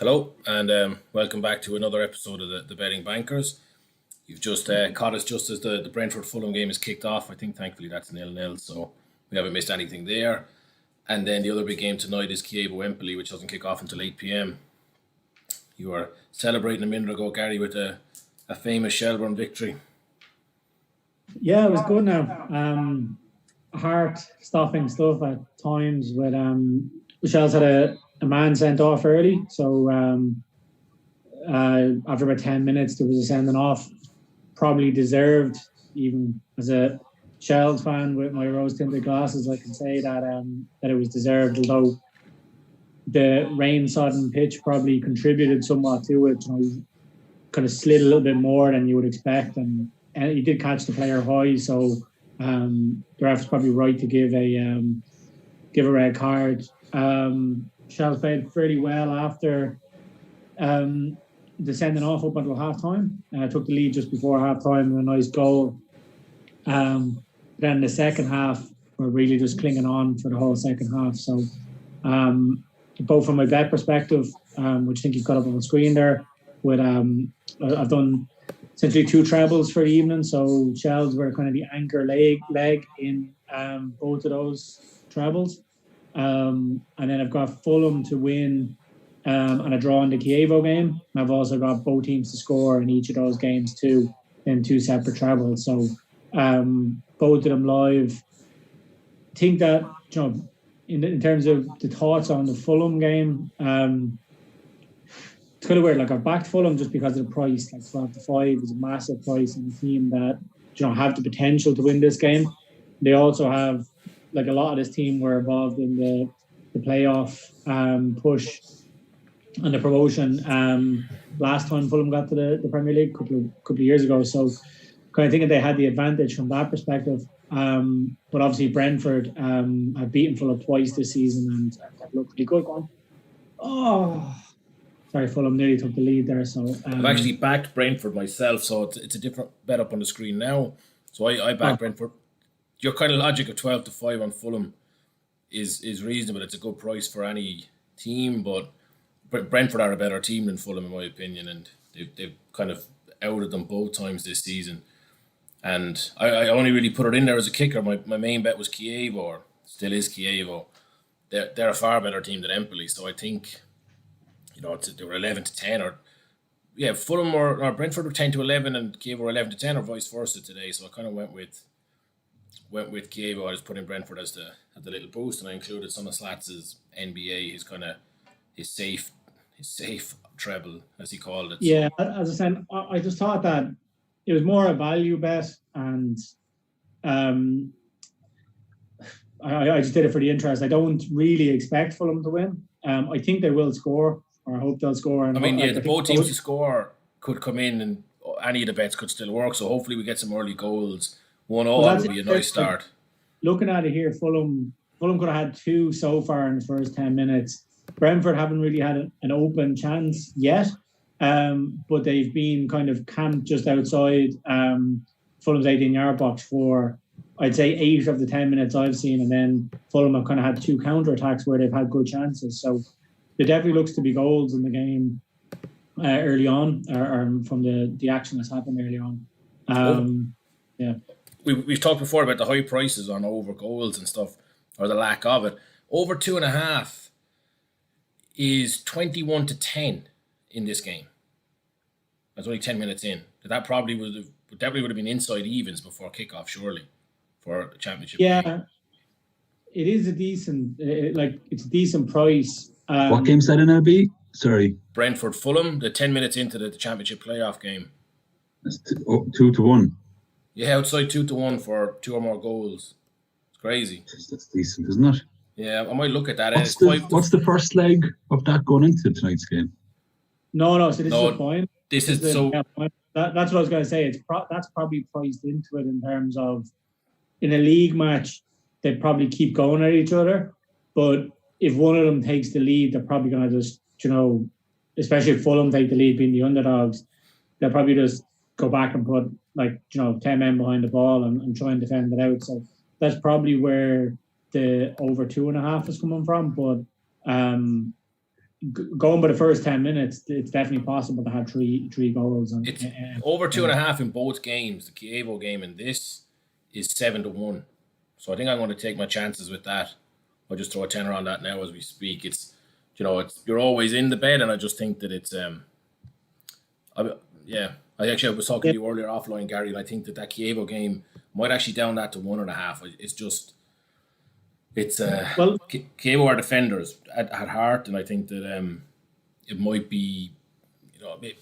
Hello, and welcome back to another episode of the Betting Bankers. You've just caught us just as the Brentford Fulham game is kicked off. I think thankfully that's 0-0, so we haven't missed anything there. And then the other big game tonight is Chievo Emploi, which doesn't kick off until 8 p.m. You were celebrating a minute ago, Gary, with a famous Shelbourne victory. Yeah, it was good now. Heart-stopping stuff at times with Michelle's had a man sent off early, so after about 10 minutes there was a sending off, probably deserved. Even as a Shells fan with my rose-tinted glasses, I can say that it was deserved, although the rain-sodden pitch probably contributed somewhat to it. He kind of slid a little bit more than you would expect, and he did catch the player high, so the ref's probably right to give a red card. Shells played fairly well after the sending off up until half time. Took the lead just before half time with a nice goal. Then the second half, we're really just clinging on for the whole second half. So, both from my bet perspective, which I think you've got up on the screen there, with I've done essentially two trebles for the evening. So Shells were kind of the anchor leg in both of those trebles. And then I've got Fulham to win and a draw in the Chievo game. And I've also got both teams to score in each of those games too, in two separate trebles. So both of them live. I think that, in terms of the thoughts on the Fulham game, it's kind of weird. Like, I've backed Fulham just because of the price. Like 12-5 is a massive price in a team that have the potential to win this game. They also have, like, a lot of this team were involved in the playoff push and the promotion last time Fulham got to the Premier League a couple of years ago. So kind of thinking they had the advantage from that perspective. But obviously Brentford have beaten Fulham twice this season and that looked pretty good. Sorry, Fulham nearly took the lead there. So I've actually backed Brentford myself, so it's a different bet up on the screen now. So I backed Brentford. Your kind of logic of 12-5 on Fulham is reasonable. It's a good price for any team, but Brentford are a better team than Fulham in my opinion, and they've kind of outed them both times this season. And I only really put it in there as a kicker. My main bet was Chievo, or still is Chievo. They're a far better team than Emploi, so I think they were 11-10, or Fulham or Brentford were 10-11 and Chievo were 11-10, or vice versa today. So I kind of went with Chievo. I just put in Brentford as the little boost, and I included some of Slats' NBA, his safe treble, as he called it. Yeah, so, as I said, I just thought that it was more a value bet, and I just did it for the interest. I don't really expect Fulham to win. I think they will score, or I hope they'll score. And the both teams to score could come in, and any of the bets could still work. So hopefully we get some early goals. 1-0 would be a nice start. Looking at it here, Fulham could have had two so far in the first 10 minutes. Brentford haven't really had an open chance yet, but they've been kind of camped just outside Fulham's 18-yard box for, I'd say, 8 of the 10 minutes I've seen, and then Fulham have kind of had two counter-attacks where they've had good chances. So there definitely looks to be goals in the game early on, or from the action that's happened early on. Yeah. We've talked before about the high prices on over goals and stuff, or the lack of it. Over 2.5 is 21-10 in this game. That's only 10 minutes in. That probably would have been inside evens before kickoff, surely, for the championship. Yeah, game. It is a decent, it's a decent price. What game's that in LB? Sorry. Brentford Fulham, the 10 minutes into the championship playoff game. That's 2-1. Yeah, outside 2-1 for 2 or more goals. It's crazy. That's decent, isn't it? Yeah, I might look at that. What's the first leg of that going into tonight's game? No. So this is the point. This is so. That's what I was going to say. That's probably priced into it in terms of, in a league match, they probably keep going at each other. But if one of them takes the lead, they're probably going to just, especially if Fulham take the lead, being the underdogs, they'll probably just go back and put 10 men behind the ball and try and defend it out. So that's probably where the over 2.5 is coming from. But going by the first 10 minutes, it's definitely possible to have three goals. It's over 2.5 in both games. The Chievo game and this is 7-1. So I think I'm going to take my chances with that. I'll just throw a tenner on that now as we speak. It's you're always in the bed, and I just think that it's I was talking to you earlier offline, Gary, and I think that Chievo game might actually down that to 1.5. It's just Chievo are defenders at heart, and I think that it might be,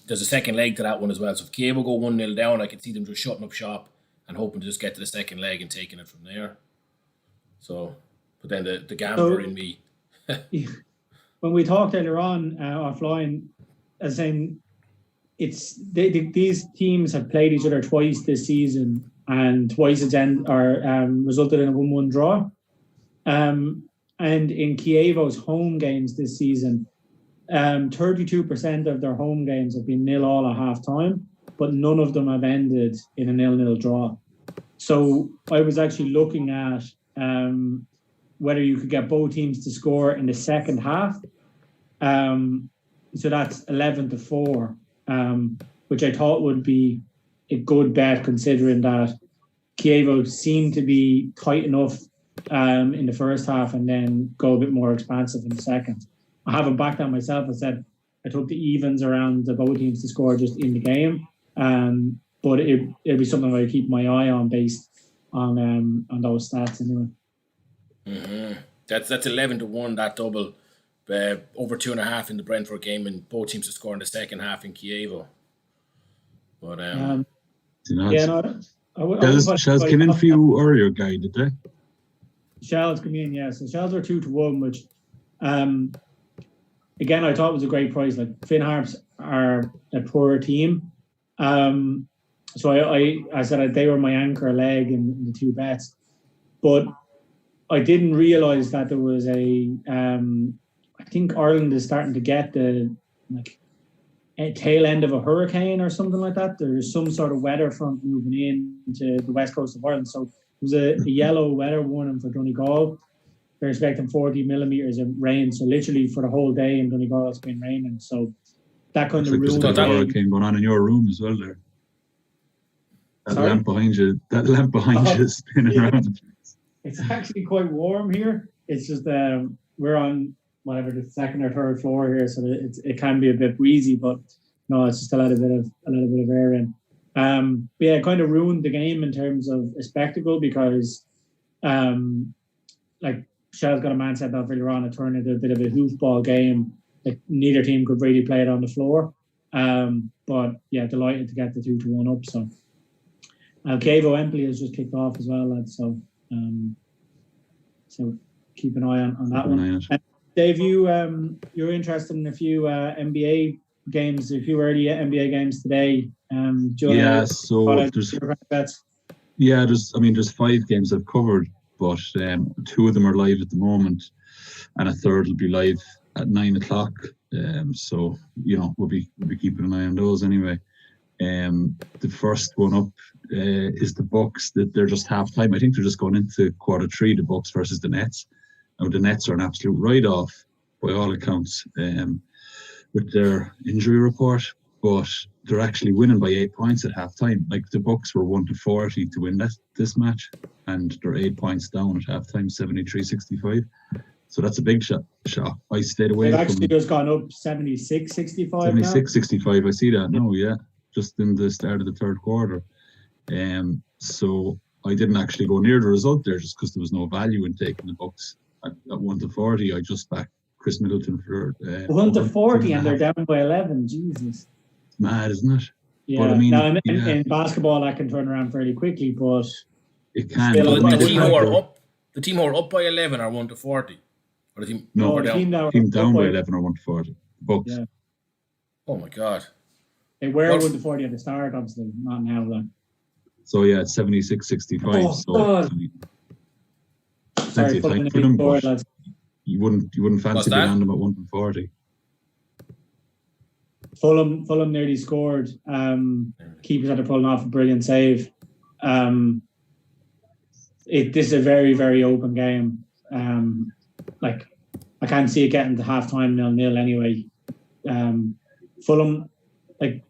there's a second leg to that one as well. So if Chievo go 1-0 down, I can see them just shutting up shop and hoping to just get to the second leg and taking it from there. So, but then the gambler in me. When we talked earlier on offline, as saying these teams have played each other twice this season, and twice it's resulted in a 1-1 draw. And in Chievo's home games this season, 32% of their home games have been 0-0 at half time, but none of them have ended in a 0-0 draw. So I was actually looking at whether you could get both teams to score in the second half. So that's 11-4, which I thought would be a good bet, considering that Chievo seemed to be tight enough in the first half and then go a bit more expansive in the second. I haven't backed that myself. I said I took the evens around the both teams to score just in the game, but it'll be something I keep my eye on based on those stats anyway. Mm-hmm. That's 11-1, that double, over 2.5 in the Brentford game, and both teams to score in the second half in Chievo. But Shells came in for you earlier, Guy, did they? Shells come in, yeah. So Shells are 2-1, which again I thought was a great price. Like Finn Harps are a poorer team, so I said they were my anchor leg in the two bets, but I didn't realise that there was I think Ireland is starting to get the tail end of a hurricane or something like that. There's some sort of weather front moving in to the west coast of Ireland. So there's a yellow weather warning for Donegal. They're expecting 40 millimetres of rain. So literally for the whole day in Donegal it's been raining. So that kind of ruined that hurricane going on in your room as well there. That lamp behind you is spinning around. It's actually quite warm here. It's just we're on whatever the second or third floor here, so it can be a bit breezy, but no, it's just a little bit of air in. It kind of ruined the game in terms of a spectacle because, Shell's got a man said that earlier on, it turned into a bit of a hoofball game. Like neither team could really play it on the floor. But yeah, delighted to get the 2-1 up. So Chievo Emploi has just kicked off as well, lads. So keep an eye on that one. Dave, you're interested in a few NBA games, a few early NBA games today. There's 5 games I've covered, but 2 of them are live at the moment, and a third will be live at 9:00. So we'll be keeping an eye on those anyway. The first one up is the Bucks. That they're just half time. I think they're just going into quarter 3. The Bucks versus the Nets. Now the Nets are an absolute write-off by all accounts with their injury report, but they're actually winning by 8 points at half time. Like the Bucks were 1-40 to win this match, and they're 8 points down at half time, 73-65. So that's a big shot. I stayed away. They've actually just gone up 76-65. 76-65. I see that now. Yeah, just in the start of the third quarter. So I didn't actually go near the result there just because there was no value in taking the Bucks at 1-40. I just backed Chris Middleton for 1-40, and they're down by 11. Jesus, it's mad, isn't it? Yeah. But, I mean, in basketball, that can turn around fairly quickly, but it can. The team who are up by 11 are 1-40. Or the team down by 11 or 1-40. Bucks. Yeah. Oh my God. They were 1-40 at the start, obviously, not now. Then. So yeah, it's 76-65. God. Plenty of time for them, but you wouldn't fancy being on them at 1-40. Fulham nearly scored. Keepers had to pull off a brilliant save. This is a very, very open game. I I can't see it getting to half time 0-0 anyway. Fulham, like,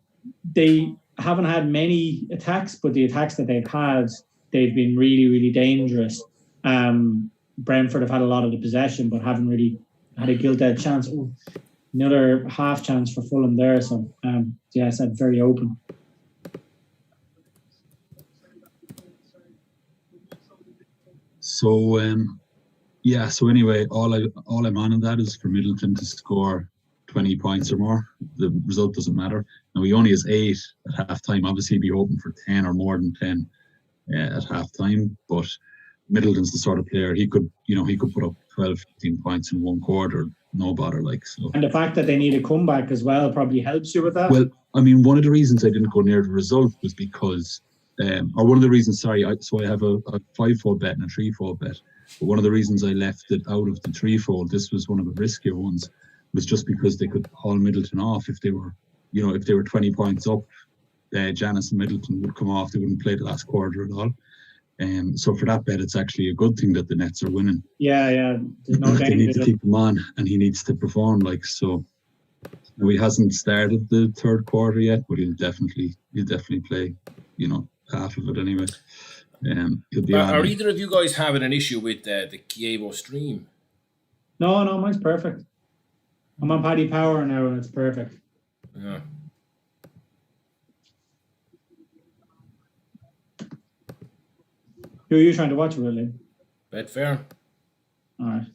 they haven't had many attacks, but the attacks that they've had, they've been really, really dangerous. Brentford have had a lot of the possession, but haven't really had a gilt-edged chance. Ooh, another half chance for Fulham there. So, yeah, I said very open. So, yeah. So anyway, all I'm on that is for Middleton to score 20 points or more. The result doesn't matter. Now he only has 8 at half time. Obviously, he'd be hoping for 10 or more than 10 at half time. But Middleton's the sort of player he could put up 12, 15 points in one quarter, no bother. Like, so. And the fact that they need a comeback as well probably helps you with that. Well, I mean, one of the reasons I didn't go near the result was because, or one of the reasons, sorry, so I have a 5-4 bet and a 3-4 bet. But one of the reasons I left it out of the 3-4, this was one of the riskier ones, was just because they could haul Middleton off if they were 20 points up. Janice and Middleton would come off. They wouldn't play the last quarter at all. So for that bet, it's actually a good thing that the Nets are winning. Yeah. There's no they need to keep him on, and he needs to perform. Like, so. Now, he hasn't started the third quarter yet, but he'll definitely play. Half of it anyway. He'll be on. Are either of you guys having an issue with the Chievo stream? No, mine's perfect. I'm on Paddy Power now, and it's perfect. Yeah. Who are you trying to watch, William? Betfair. All right.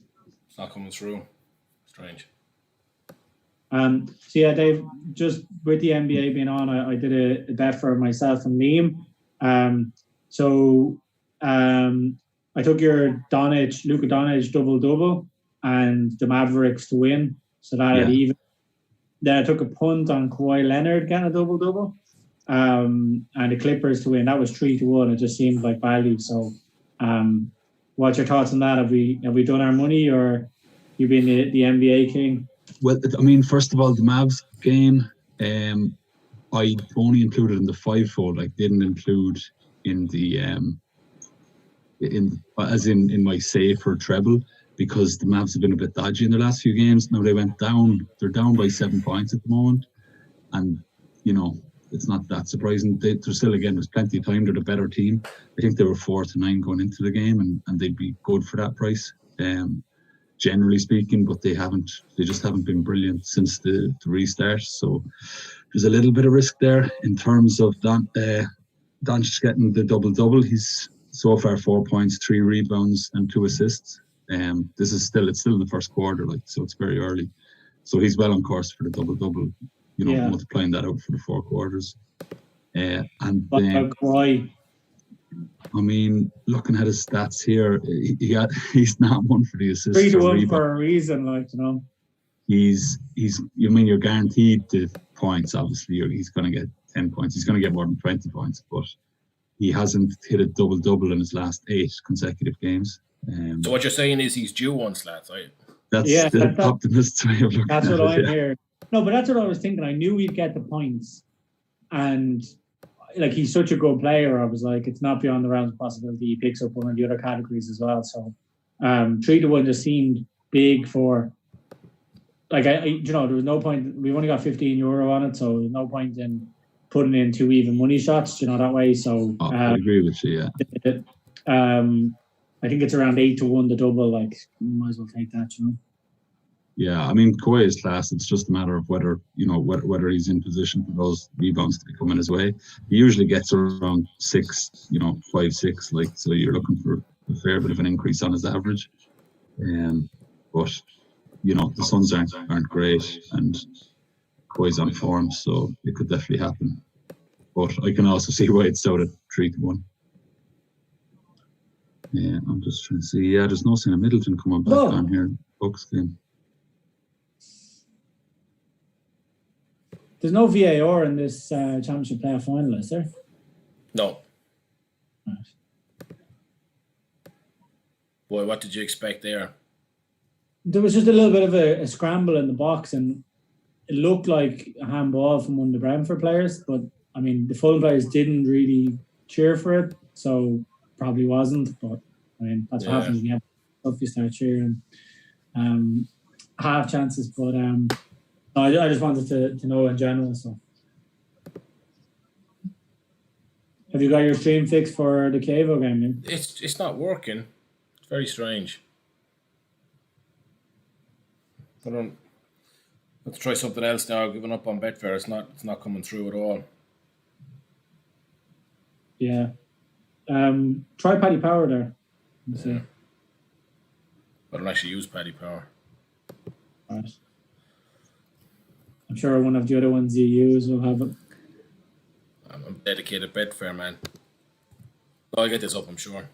It's not coming through. Strange. So yeah, Dave, just with the NBA being on, I did a bet for myself and Liam. I took your Luka Doncic double and the Mavericks to win, so that had even. Then I took a punt on Kawhi Leonard getting a double, and the Clippers to win. That was 3-1. It just seemed like value. So, what's your thoughts on that? Have we done our money, or you been the NBA king? Well, I mean, first of all, the Mavs game, I only included in the 5-4. I didn't include in the in my save for treble, because the Mavs have been a bit dodgy in their last few games. Now they went down; they're down by 7 points at the moment, and it's not that surprising. They're still, again, there's plenty of time. They're the better team. I think they were 4-9 going into the game, and they'd be good for that price. Generally speaking, but they just haven't been brilliant since the restart. So there's a little bit of risk there in terms of Doncic getting the double. He's so far 4 points, 3 rebounds, and 2 assists. It's still the first quarter, so it's very early. So he's well on course for the double. Multiplying that out for the 4 quarters. And then, Kawhi? I mean, looking at his stats here, he's not one for the assists. 3-1 for a reason, you're guaranteed the points. Obviously, he's going to get 10 points. He's going to get more than 20 points, but he hasn't hit a double in his last 8 consecutive games. So what you're saying is he's due one, Slats, right? That's the optimist's way of looking at it. That's what I'm hearing. No, but that's what I was thinking. I knew he'd get the points, and he's such a good player. I was like, it's not beyond the realms of possibility he picks up one of the other categories as well. So, 3-1 just seemed big for. There was no point. We've only got €15 on it, so there's no point in putting in 2 even money shots. That way. So I agree with you. Yeah. I think it's around 8-1 the double. Might as well take that. Yeah, I mean, Kawhi is class. It's just a matter of whether he's in position for those rebounds to be coming his way. He usually gets around 6, 5, 6. So you're looking for a fair bit of an increase on his average. But the Suns aren't great, and Kawhi's on form, so it could definitely happen. But I can also see why it's out at 3-1. Yeah, I'm just trying to see. Yeah, there's no sign of Middleton coming back on here. Bucks game. There's no VAR in this championship playoff final, is there? No. Right. Boy, what did you expect there? There was just a little bit of a scramble in the box, and it looked like a handball from one of the Brentford players, but I mean, the Fulham players didn't really cheer for it, so probably wasn't. But I mean, that's what happens when you have stuff, you start cheering. half chances, but I just wanted to know in general. So, have you got your stream fixed for the Chievo game? Then? It's not working. It's very strange. I don't. Let's try something else now. I've given up on Betfair. It's not coming through at all. Yeah. Try Paddy Power there. Let's see. I don't actually use Paddy Power. Right. I'm sure one of the other ones you use will have it. I'm a dedicated Betfair man. I'll get this up, I'm sure.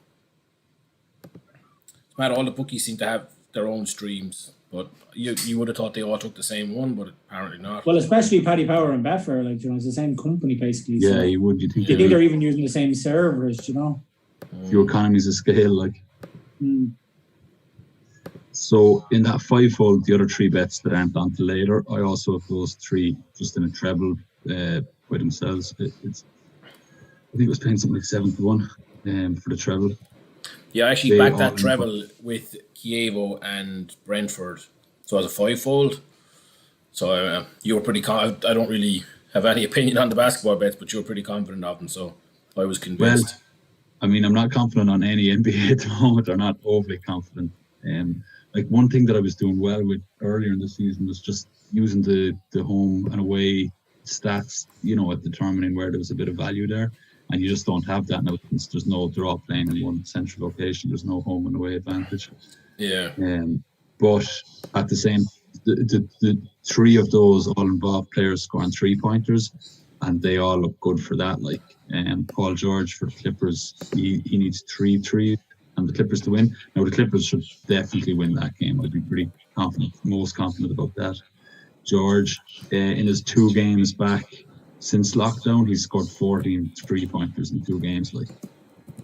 It's mad, all the bookies seem to have their own streams, but you would have thought they all took the same one, but apparently not. Well, especially Paddy Power and Betfair, like, you know, it's the same company basically. Yeah, so you would. You think they're even using the same servers, you know? Few economies of scale, like. Mm. So in that fivefold, the other 3 bets that aren't on to later, I also have those 3 just in a treble by themselves. I think it was paying something like 7-1 for the treble. Yeah, I actually backed that treble with Chievo and Brentford, so as a fivefold. So you were pretty I don't really have any opinion on the basketball bets, but you were pretty confident of them, so I was convinced. Well, I mean, I'm not confident on any NBA at the moment. Or not overly confident. Like one thing that I was doing well with earlier in the season was just using the home and away stats, you know, at determining where there was a bit of value there. And you just don't have that now since they're all playing in one central location. There's no home and away advantage. Yeah. But at the same, the 3 of those all involve players scoring 3-pointers, and they all look good for that. Like Paul George for the Clippers, he needs 3 threes and the Clippers to win. Now the Clippers should definitely win that game. I'd be pretty confident, most confident about that. George, in his 2 games back since lockdown, he's scored 14 3-pointers in 2 games. Like,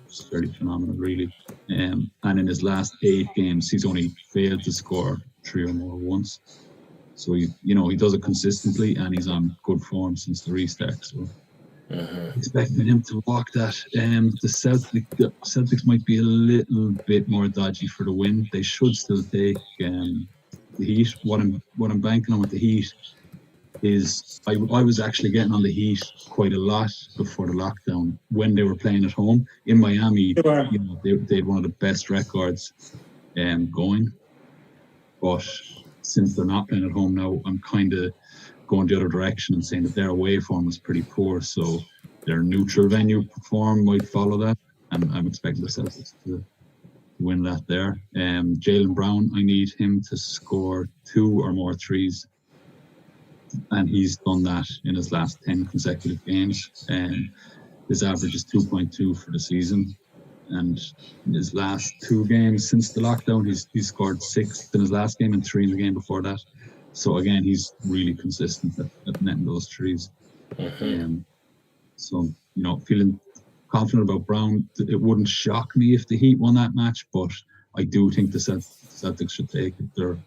it's fairly phenomenal, really. And in his last 8 games, he's only failed to score 3 or more once. So he does it consistently, and he's on good form since the restart. So expecting him to walk that. The Celtics might be a little bit more dodgy for the win. They should still take the Heat. What I'm banking on with the Heat is I was actually getting on the Heat quite a lot before the lockdown when they were playing at home in Miami. You know, they had one of the best records going, but since they're not playing at home now, I'm kind of going the other direction and saying that their away form was pretty poor, so their neutral venue form might follow that, and I'm expecting the Celtics to win that there. Jaylen Brown, I need him to score 2 or more threes, and he's done that in his last 10 consecutive games. His average is 2.2 for the season, and in his last 2 games since the lockdown, he's scored 6 in his last game and 3 in the game before that. So again, he's really consistent at netting those threes. So, you know, feeling confident about Brown. It wouldn't shock me if the Heat won that match, but I do think the Celtics should take it. They're a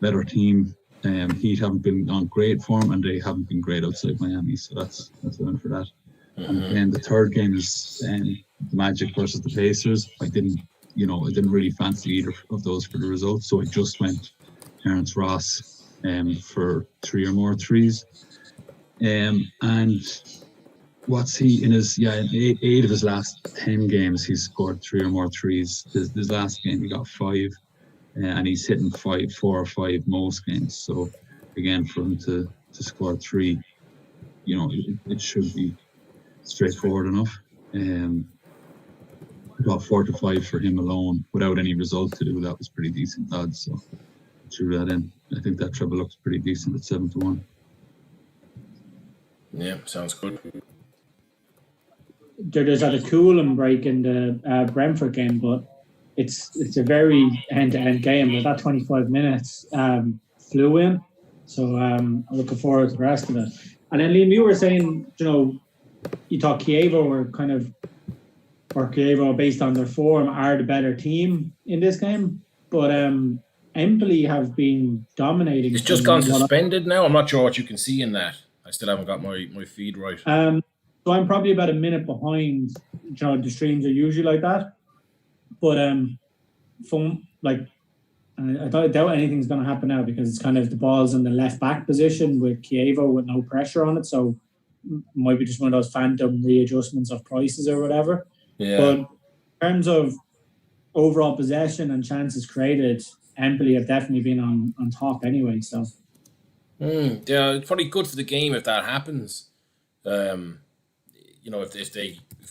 better team. Heat haven't been on great form, and they haven't been great outside Miami. So that's a win for that. And then the third game is the Magic versus the Pacers. I didn't really fancy either of those for the results, so I just went Terrence Ross for 3 or more threes. And what's he in his in 8 of his last 10 games, he's scored 3 or more threes. His last game he got 5, and he's hitting 4 or 5 most games. So again, for him to score 3, you know, it should be straightforward enough. Got 4 to 5 for him alone without any result to do. That was pretty decent odds, so threw that in. I think that treble looks pretty decent at 7-1. Yeah, sounds good. There's had a Fulham break in the Brentford game, but it's a very end-to-end game. But that 25 minutes flew in, so I'm looking forward to the rest of it. And then Liam, you were saying, you know, you thought Chievo based on their form are the better team in this game, but Emploi have been dominating. It's just gone suspended now. I'm not sure what you can see in that. I still haven't got my feed right. So I'm probably about a minute behind. You know, the streams are usually like that, but from like And I doubt anything's going to happen now because it's kind of the ball's in the left back position with Chievo with no pressure on it. So might be just one of those phantom readjustments of prices or whatever. Yeah. But in terms of overall possession and chances created, Emploi have definitely been on top anyway. So yeah, it's probably good for the game if that happens. If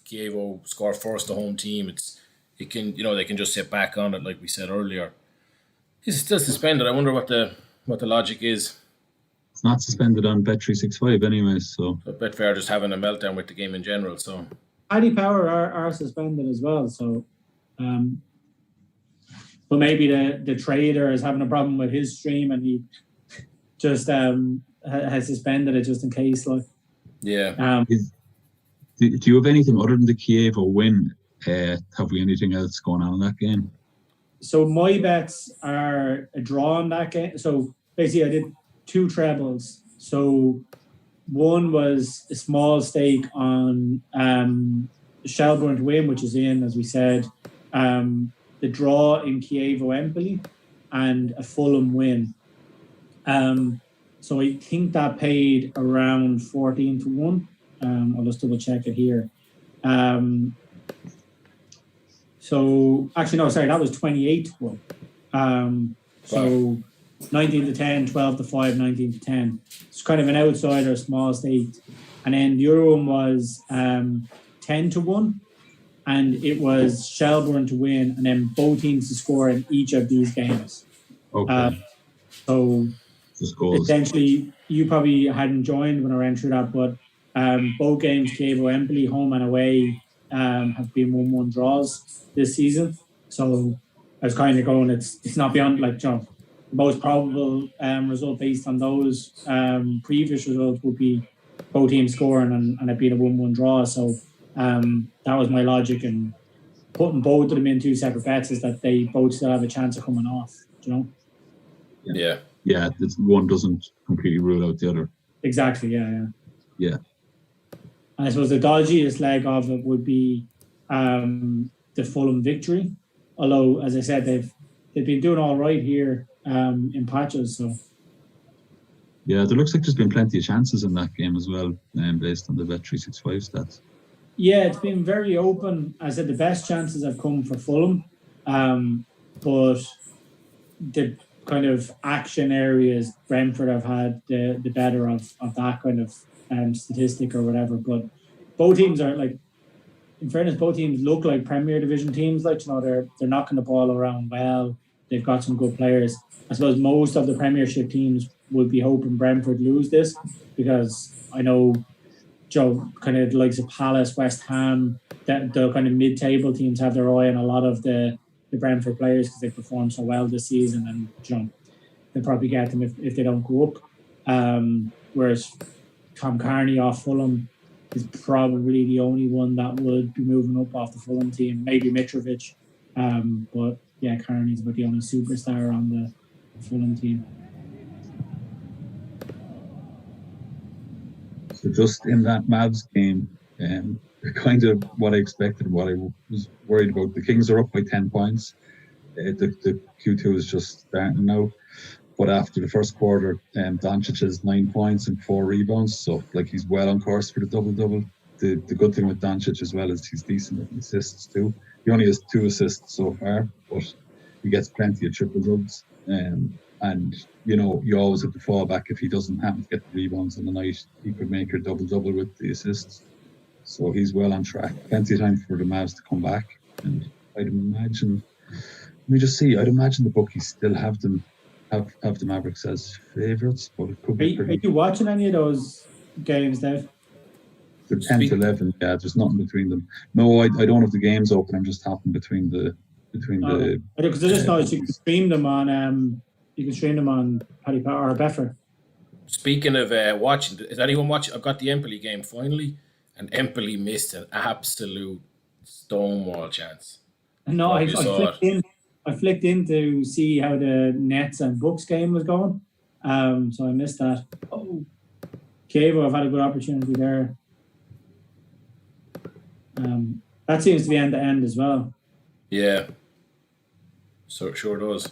Chievo score first, the home team, they can just sit back on it like we said earlier. He's still suspended. I wonder what the logic is. It's not suspended on Bet365 anyway, so Betfair are just having a meltdown with the game in general. So Paddy Power are suspended as well. So, but maybe the trader is having a problem with his stream and he just has suspended it just in case. Like, yeah. Do you have anything other than the Chievo win? Have we anything else going on in that game? So my bets are a draw in that game. So basically, I did 2 trebles. So one was a small stake on Shelbourne to win, which is in, as we said, the draw in Chievo Empoli, and a Fulham win. So I think that paid around 14-1. I'll just double check it here. So actually, no, sorry, that was 28-1. So 19-10, 12-5, 19-10. It's kind of an outsider, small stake. And then the other one was 10-1, and it was Shelbourne to win, and then both teams to score in each of these games. Okay. So essentially, you probably hadn't joined when I ran through that, but both games, Chievo Empoli, home and away, have been 1-1 draws this season. So I was kind of going, it's not beyond the most probable result based on those previous results would be both teams scoring and it being a 1-1 draw. So that was my logic, and putting both of them in 2 separate bets is that they both still have a chance of coming off. Yeah. Yeah, one doesn't completely rule out the other. Exactly. Yeah. And I suppose the dodgiest leg of it would be the Fulham victory. Although, as I said, they've been doing all right here in patches. So yeah, there looks like there's been plenty of chances in that game as well, based on the Bet365 stats. Yeah, it's been very open. As I said, the best chances have come for Fulham, but the kind of action areas Brentford have had the better of that kind of statistic or whatever. But both teams are in fairness, both teams look like Premier Division teams. They're knocking the ball around well. They've got some good players. I suppose most of the Premiership teams would be hoping Brentford lose this, because I know Joe kind of likes of Palace, West Ham, that the kind of mid-table teams have their eye on a lot of the Brentford players because they performed so well this season, and they'll probably get them if they don't go up. Whereas Tom Carney off Fulham is probably the only one that would be moving up off the Fulham team. Maybe Mitrovic, but yeah, Carney's about the only superstar on the Fulham team. So just in that Mavs game, kind of what I expected, what I was worried about. The Kings are up by 10 points. The Q2 is just starting now. But after the first quarter, Doncic has 9 points and 4 rebounds. So he's well on course for the double-double. The good thing with Doncic as well is he's decent at assists too. He only has 2 assists so far, but he gets plenty of triple dubs. And you always have to fall back if he doesn't happen to get the rebounds on the night. He could make a double-double with the assists. So he's well on track. Plenty of time for the Mavs to come back. And I'd imagine, let me just see, I'd imagine the bookies still have the Mavericks as favourites, but it could be. Are you watching any of those games, Dave? They're 10-11. Yeah, there's nothing between them. No, I don't have the games open. I'm just hopping between the. Because I just noticed you can stream them on Paddy Power or Betfair. Speaking of watching, is anyone watching? I've got the Empoli game finally, and Empoli missed an absolute stonewall chance. No, I flicked in to see how the Nets and Bucks game was going. So I missed that. Oh, Chievo have had a good opportunity there. That seems to be end to end as well. Yeah. So it sure does.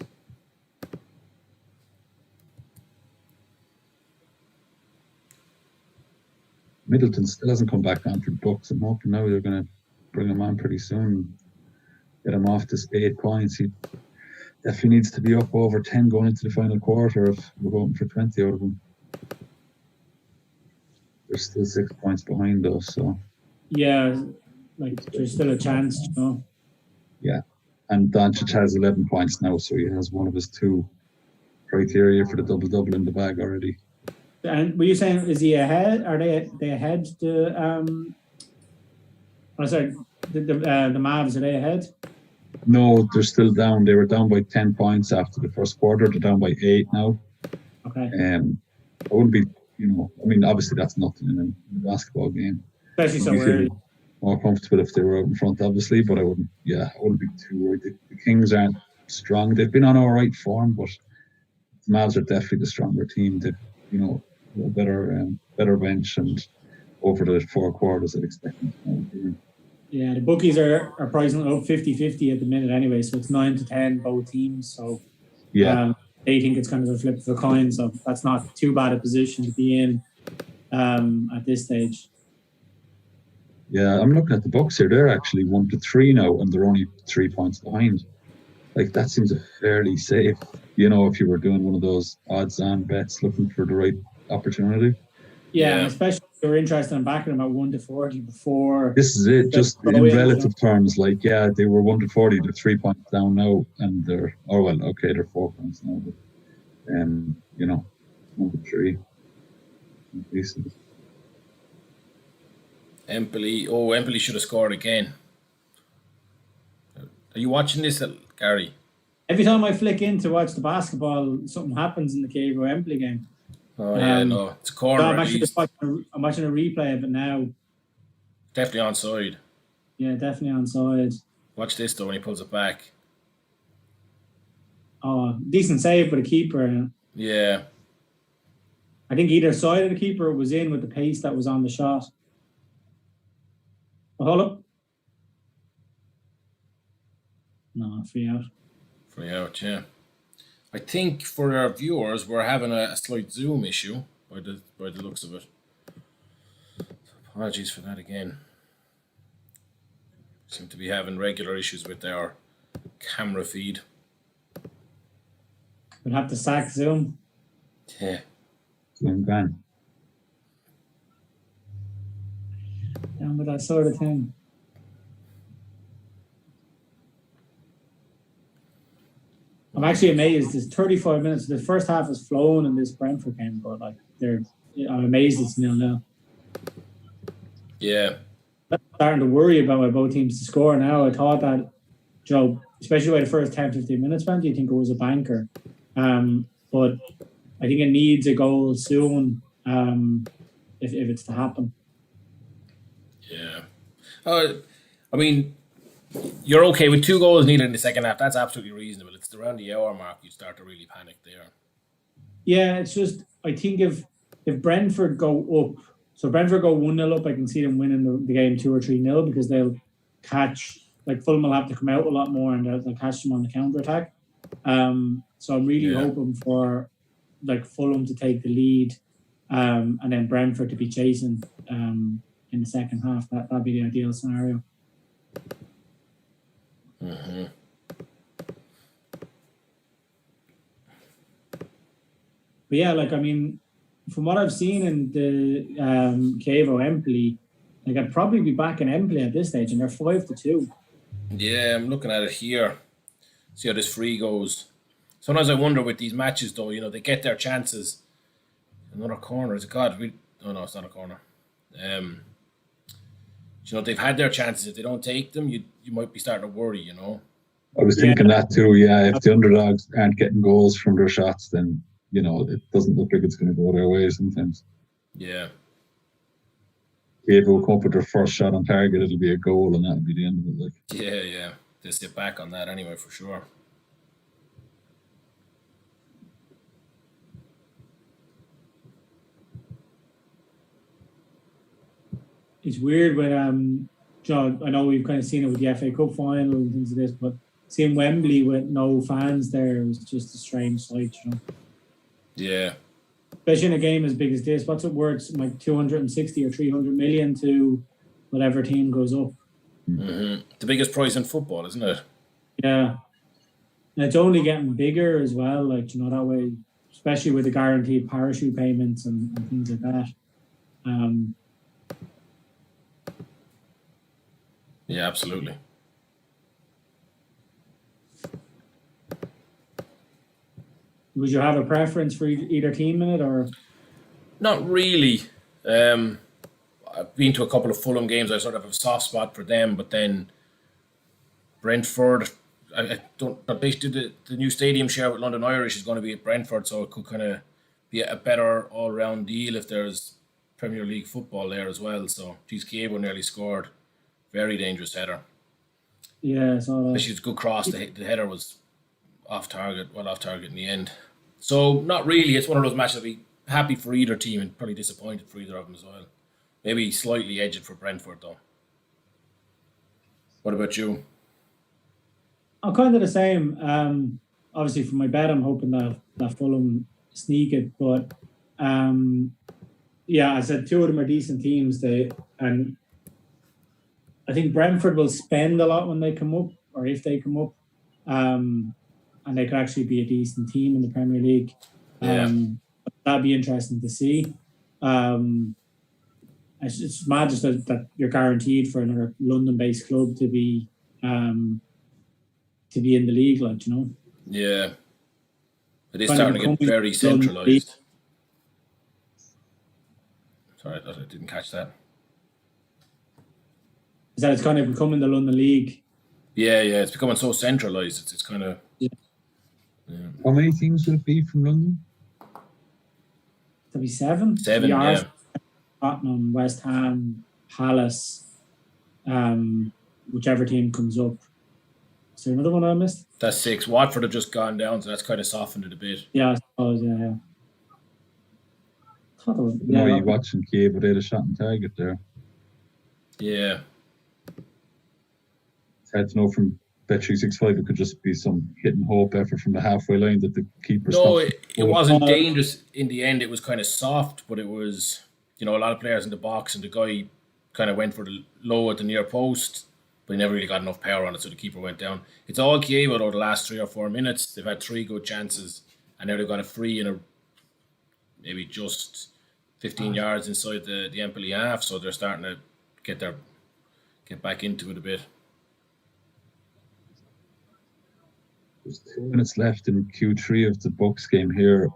Middleton still hasn't come back on for the Bucks. I'm hoping now they're going to bring him on pretty soon. Get him off this 8 points. He definitely needs to be up over 10 going into the final quarter if we're hoping for 20 out of him. They're still 6 points behind us, so. Yeah, like there's still a chance, you know. Yeah, and Doncic has 11 points now, so he has one of his 2 criteria for the double-double in the bag already. And were you saying, is he ahead? Are they ahead? The Mavs, are they ahead? No, they're still down. They were down by 10 points after the first quarter. They're down by 8 now. Okay. I wouldn't be, I mean, obviously that's nothing in a basketball game. Especially so early. More comfortable if they were out in front, obviously, but I wouldn't be too worried. The Kings aren't strong. They've been on all right form, but the Mavs are definitely the stronger team. They've, a better bench, and over the 4 quarters, I'd expect them to. Yeah, the bookies are pricing up 50-50 at the minute anyway, so it's 9-10 both teams. So yeah, they think it's kind of a flip of a coin, so that's not too bad a position to be in at this stage. Yeah, I'm looking at the Bucks here. They're actually 1-3 now, and they're only 3 points behind. Like, that seems fairly safe, if you were doing one of those odds-on bets looking for the right opportunity. Yeah. Especially if you're interested in backing them at 1-40 before. This is it, just in relative terms. Like, yeah, they were 1-40, they're 3 points down now, and they're 4 points now, but 1-3. Decent. Emploi should have scored again. Are you watching this, Gary? Every time I flick in to watch the basketball, something happens in the Chievo Emploi game. Oh, yeah, no. It's a corner. So I'm watching a replay of it now. Definitely onside. Yeah, definitely onside. Watch this, though, when he pulls it back. Oh, decent save for the keeper. Yeah. I think either side of the keeper was in with the pace that was on the shot. Hold up. No, free out. Free out, yeah. I think for our viewers, we're having a slight Zoom issue by the looks of it. Apologies for that again. Seem to be having regular issues with our camera feed. We'll have to sack Zoom. Yeah. Zoom gone. Down with that sort of thing. I'm actually amazed. There's 35 minutes. The first half has flown in this Brentford game, but I'm amazed it's 0-0. Yeah. I'm starting to worry about my both teams to score now. I thought that, especially by the first 10-15 minutes went, you think it was a banker. But I think it needs a goal soon if it's to happen. Yeah. I mean, you're okay with 2 goals needed in the second half. That's absolutely reasonable. It's around the hour mark you start to really panic there. Yeah, it's just, I think if Brentford go up, so Brentford go 1-0 up, I can see them winning the game 2 or 3-0 because they'll catch, like Fulham will have to come out a lot more and they'll catch them on the counter-attack. So I'm really hoping for Fulham to take the lead and then Brentford to be chasing in the second half. That'd be the ideal scenario. Mm-hmm. But yeah, from what I've seen in the Chievo Emploi, I'd probably be back in Emploi at this stage, and they're 5-2. Yeah, I'm looking at it here. See how this free goes. Sometimes I wonder with these matches, though, they get their chances. Another corner. Is it God? Oh, no, it's not a corner. They've had their chances. If they don't take them, you might be starting to worry, I was thinking that too, yeah. If the underdogs aren't getting goals from their shots, then, it doesn't look like it's going to go their way sometimes. Yeah. If they'll come up with their first shot on target, it'll be a goal, and that'll be the end of it. Yeah. They'll sit back on that anyway, for sure. It's weird when John, I know we've kind of seen it with the FA Cup final and things like this, but seeing Wembley with no fans there was just a strange sight, Yeah. especially in a game as big as this. What's it worth? Like 260 or 300 million to whatever team goes up. The biggest prize in football, isn't it? Yeah. And it's only getting bigger as well, like, you know, that way, especially with the guaranteed parachute payments and things like that. Yeah, absolutely. Would you have a preference for either team in it, or? Not really. I've been to a couple of Fulham games. I sort of have a soft spot for them, but then Brentford, I don't. But basically, the new stadium share with London Irish is going to be at Brentford, so it could kind of be a better all-round deal if there's Premier League football there as well. So, geez, Chievo nearly scored. Very dangerous header. Yeah, it's all Especially it's a good cross. The header was off target, well off target in the end. So, not really. It's one of those matches I'd be happy for either team and probably disappointed for either of them as well. Maybe slightly edged for Brentford, though. What about you? I'm kind of the same. Obviously, for my bet, I'm hoping that Fulham sneak it, but yeah, I said two of them are decent teams. And I think Brentford will spend a lot when they come up, or if they come up, and they could actually be a decent team in the Premier League. That'd be interesting to see. It's mad just that you're guaranteed for another London-based club to be in the league, like, you know. Yeah, it is starting to get very centralised. Sorry, I didn't catch that. Is that it's kind of becoming the London League? Yeah, it's becoming so centralised. It's kind of. Yeah. How many teams would it be from London? There'll be seven. Seven, yeah. Tottenham, West Ham, Palace, whichever team comes up. Is there another one I missed? That's 6. Watford have just gone down, so that's kind of softened it a bit. Yeah, I suppose, yeah. No, you watching Chievo, but they had a shot on target there. Yeah. It's hard to know from Bet365, it could just be some hit and hope effort from the halfway line that the keeper stopped. No, it wasn't dangerous in the end. It was kind of soft, but it was, you know, a lot of players in the box, and the guy kind of went for the low at the near post, but he never really got enough power on it, so the keeper went down. It's all Chievo though, the last 3 or 4 minutes. They've had 3 good chances, and now they've got a free in a maybe just 15 yards inside the Emploi half, so they're starting to get back into it a bit. There's 2 minutes left in Q3 of the Bucks game here.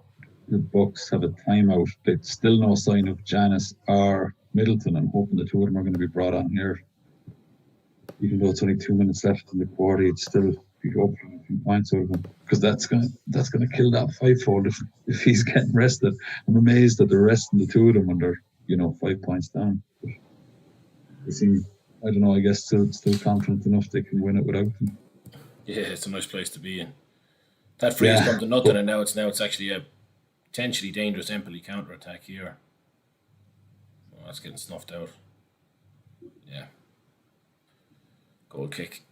The Bucks have a timeout. There's still no sign of Janice or Middleton. I'm hoping the 2 of them are going to be brought on here. Even though it's only 2 minutes left in the quarter, it's still be hoping a few points out of him, because that's gonna kill that fivefold if he's getting rested. I'm amazed that they're resting the 2 of them when they're 5 points down. But they seem, I don't know, I guess still confident enough they can win it without him. Yeah, it's a nice place to be in. That freeze come to nothing, and now it's actually a potentially dangerous Emploi counter attack here. Oh, that's getting snuffed out. Yeah. Goal kick.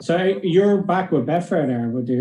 So you're back with Betfair there, would you?